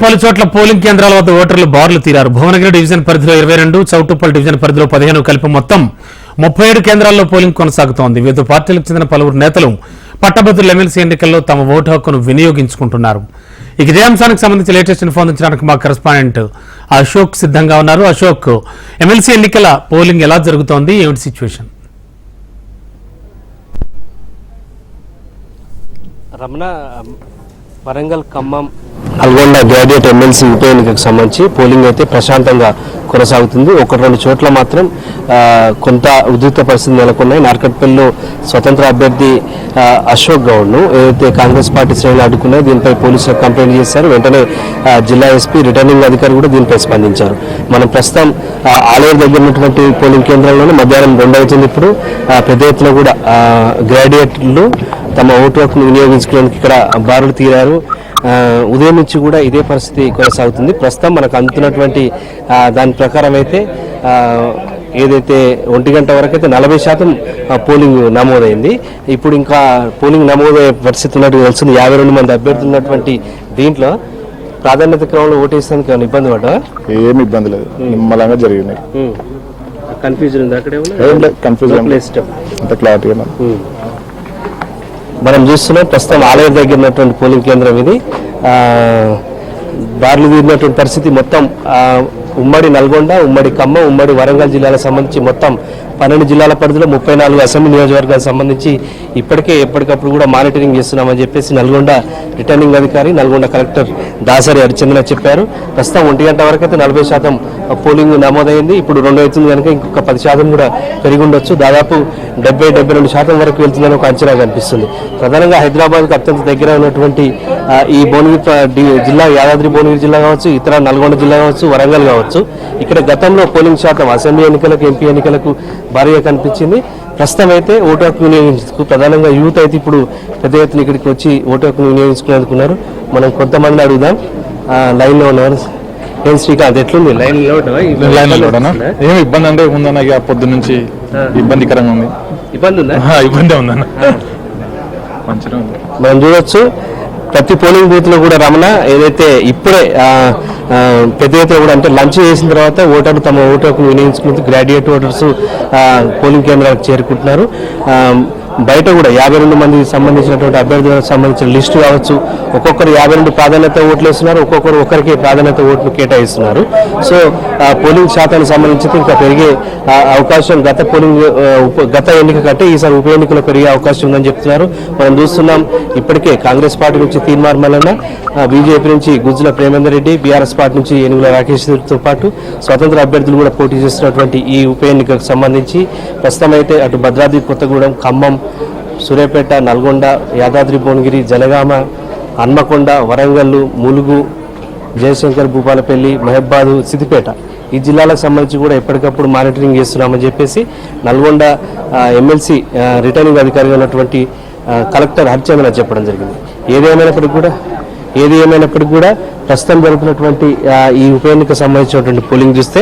పలు చోట్ల పోలింగ్ కేంద్రాల వద్ద ఓటర్లు బార్లు తీరారు. భువనగిరి డివిజన్ పరిధిలో 22, చౌటుప్పల్ డివిజన్ పరిధిలో 15 కలిపి మొత్తం 37 కేంద్రాల్లో పోలింగ్ కొనసాగుతోంది. వివిధ పార్టీలకు చెందిన పలువురు నేతలు పట్టభద్రుల ఎమ్మెల్సీ ఎన్నికల్లో తమ ఓటు హక్కును వినియోగించుకుంటున్నారు. ఇదే అంశానికి సంబంధించి లేటెస్ట్ ఇన్ఫో అందించడానికి మా కరెస్పాండెంట్ అశోక్ సిద్ధంగా ఉన్నారు. అశోక్, ఎమ్మెల్సీ ఎన్నికల పోలింగ్ ఎలా జరుగుతోంది, ఏమిటి situation? Ramana, Warangal, Khammam, Nalgonda graduate MLC ఉప ఎన్నికకు సంబంధించి పోలింగ్ అయితే ప్రశాంతంగా కొనసాగుతుంది. 1-2 చోట్ల మాత్రం కొంత ఉద్రిక్త పరిస్థితి నెలకొన్నాయి. నార్కట్పల్లిలో స్వతంత్ర అభ్యర్థి అశోక్ గౌడ్ను ఏదైతే కాంగ్రెస్ పార్టీ శ్రేణులు అడ్డుకున్నాయో దీనిపై పోలీసులు కంప్లైంట్ చేశారు. వెంటనే జిల్లా ఎస్పీ, రిటర్నింగ్ అధికారి కూడా దీనిపై స్పందించారు. మనం ప్రస్తుతం ఆలయం దగ్గర ఉన్నటువంటి పోలింగ్ కేంద్రంలోనే మధ్యాహ్నం 2 అవుతుంది. ఇప్పుడు పెద్ద ఎత్తున కూడా గ్రాడ్యుయేట్లు తమ ఓటు హక్కును వినియోగించుకోవడానికి ఇక్కడ బారులు తీరారు. ఉదయం నుంచి కూడా ఇదే పరిస్థితి కొనసాగుతుంది. ప్రస్తుతం మనకు అందుతున్నటువంటి దాని ప్రకారం అయితే ఏదైతే 1 గంట వరకు అయితే 40% పోలింగ్ నమోదైంది. ఇప్పుడు ఇంకా పోలింగ్ నమోదయ్యే పరిస్థితి ఉన్నట్టు తెలుస్తుంది. 52 మంది అభ్యర్థులు ఉన్నటువంటి దీంట్లో ప్రాధాన్యత క్రమంలో ఓటేసేందుకు ఏమైనా ఇబ్బంది పడ్డా? ఏమి ఇబ్బంది లేదు, నిమ్మలంగా జరిగినాయి. కన్ఫ్యూజన్ ఉంది అక్కడే అంత క్లారిటీగా మనం చూస్తున్నాం. ప్రస్తుతం ఆలయం దగ్గర ఉన్నటువంటి పోలింగ్ కేంద్రం ఇది. బార్లు తీరినటువంటి పరిస్థితి మొత్తం ఉమ్మడి నల్గొండ, ఉమ్మడి ఖమ్మం, ఉమ్మడి వరంగల్ జిల్లాలకు సంబంధించి మొత్తం 12 జిల్లాల పరిధిలో 34 అసెంబ్లీ నియోజకవర్గాలకు సంబంధించి ఇప్పటికే ఎప్పటికప్పుడు కూడా మానిటరింగ్ చేస్తున్నామని చెప్పేసి నల్గొండ రిటర్నింగ్ అధికారి, నల్గొండ కలెక్టర్ దాసరి హరిచంద్ర చెప్పారు. ప్రస్తుతం 1 గంట వరకు అయితే 40% పోలింగ్ నమోదైంది. ఇప్పుడు 2 అవుతుంది కనుక ఇంకొక 10% కూడా పెరిగి ఉండొచ్చు. దాదాపు 70-72% వరకు వెళ్తుందని ఒక అంచనా కనిపిస్తుంది. ప్రధానంగా హైదరాబాద్కు అత్యంత దగ్గర ఉన్నటువంటి ఈ భువనగిరి జిల్లా, యాదాద్రి భువనగిరి జిల్లా కావచ్చు, ఇతర నల్గొండ జిల్లా కావచ్చు, వరంగల్ కావచ్చు, ఇక్కడ గతంలో పోలింగ్ శాతం అసెంబ్లీ ఎన్నికలకు, ఎంపీ ఎన్నికలకు భారీగా కనిపించింది. ప్రస్తుతం అయితే ఓటు హక్కు వినియోగించుకు ప్రధానంగా యూత్ అయితే ఇప్పుడు పెద్ద ఎత్తున ఇక్కడికి వచ్చి ఓటు హక్కు వినియోగించుకునేందుకున్నారు. మనం కొంతమందిని అడుగుదాం. లైన్లో ఉన్నారు. ఏం శ్రీకాంత్, ఎట్లుంది లైన్లో? ఏమి ఇబ్బంది అంటే ఉందన్న, ఇక పొద్దు నుంచి ఇబ్బందికరంగా ఉంది. ఇబ్బంది ఉందా? ఇబ్బంది ఉందన్న, మంచిగా ఉంది. మనం చూడొచ్చు ప్రతి పోలింగ్ బూత్ లో కూడా రమణ ఏదైతే ఇప్పుడే పెద్ద ఎత్తున కూడా అంటే లంచ్ చేసిన తర్వాత ఓటర్లు తమ ఓటు హక్కును వినియోగించుకుంటూ గ్రాడ్యుయేట్ ఓటర్స్ పోలింగ్ కేంద్రాలకు చేరుకుంటున్నారు. బయట కూడా 52 మందికి సంబంధించినటువంటి అభ్యర్థులకు సంబంధించిన లిస్టు కావచ్చు, ఒక్కొక్కరు 52 ప్రాధాన్యత ఓట్లు వేస్తున్నారు, ఒక్కొక్కరు ఒకరికి ప్రాధాన్యత ఓట్లు కేటాయిస్తున్నారు. సో పోలింగ్ శాతానికి సంబంధించి ఇంకా పెరిగే అవకాశం గత ఎన్నిక కంటే ఈసారి ఉప ఎన్నికలో పెరిగే అవకాశం ఉందని చెప్తున్నారు. మనం చూస్తున్నాం ఇప్పటికే కాంగ్రెస్ పార్టీ నుంచి తీన్మార్ మల్లన్న, బీజేపీ నుంచి గుజ్జుల ప్రేమేందర్ రెడ్డి, బీఆర్ఎస్ పార్టీ నుంచి ఏనుగుల రాకేష్తో పాటు స్వతంత్ర అభ్యర్థులు కూడా పోటీ చేస్తున్నటువంటి ఈ ఉప ఎన్నికకు సంబంధించి ప్రస్తుతం అయితే అటు భద్రాద్రి కొత్తగూడెం, ఖమ్మం, సూర్యాపేట, నల్గొండ, యాదాద్రి భువనగిరి, జనగామ, హన్మకొండ, వరంగల్లు, ములుగు, జయశంకర్, భూపాలపల్లి, మహబాద్, సిద్దిపేట ఈ జిల్లాలకు సంబంధించి కూడా ఎప్పటికప్పుడు మానిటరింగ్ చేస్తున్నామని చెప్పేసి నల్గొండ ఎమ్మెల్సీ రిటర్నింగ్ అధికారిగా ఉన్నటువంటి కలెక్టర్ హరిచంద్ర చెప్పడం జరిగింది. ఏది ఏమైనప్పటికీ కూడా ప్రస్తుతం జరుగుతున్నటువంటి ఈ ఉప ఎన్నిక సంబంధించినటువంటి పోలింగ్ చూస్తే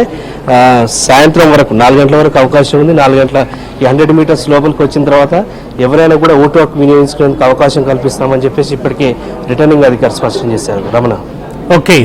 సాయంత్రం వరకు 4 గంటల వరకు అవకాశం ఉంది. 4 గంటల 100 మీటర్స్ లోపలికి వచ్చిన తర్వాత ఎవరైనా కూడా ఓటు హక్కు వినియోగించుకునేందుకు అవకాశం కల్పిస్తామని చెప్పేసి ఇప్పటికే రిటర్నింగ్ అధికారి స్పష్టం చేశారు. రమణ, ఓకే.